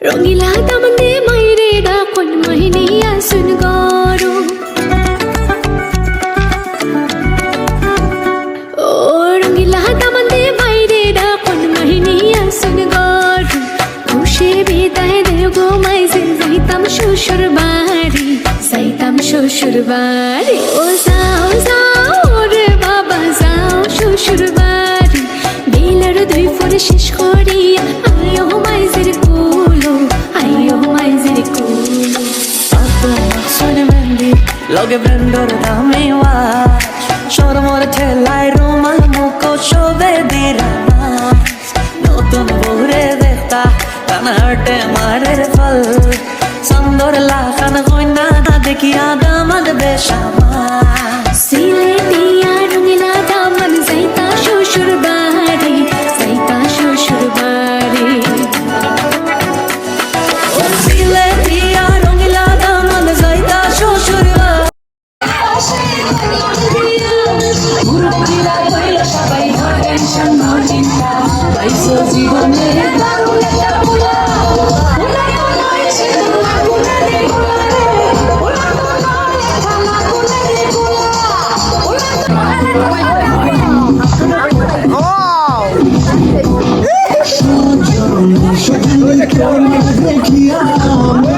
রঙিলা দামন্দে মাইরে ডাকন মহিনিয়া সুন গরু ও রঙিলা দামন্দে মাইরে ডাকন মহিনিয়া সুন গরু খুশি বিদায় দে গো মাইজে যাইতাম শ্বশুর বাড়ি ও যাও যাও রে বাবা যাও শ্বশুর বাড়ি বিলের দুই ফোর শেষ করিয়া আয়ো মাইজের কুলো লগে ব্রেন্ডর দামি ওয়াচ শরমর ঠেলায় রুমাল মুখ শোভে দিরা নতুন বউরে দেখতা কানা হাটে মারের ফল সুন্দর লাখান কইনা না দেখিয়া দামাদ বেশামা সিলেটিয়া রঙিলা দামন যাইতা শ্বশুর বাড়ি ও সিলেটিয়া রঙিলা দামন যাইতা শ্বশুর Oh!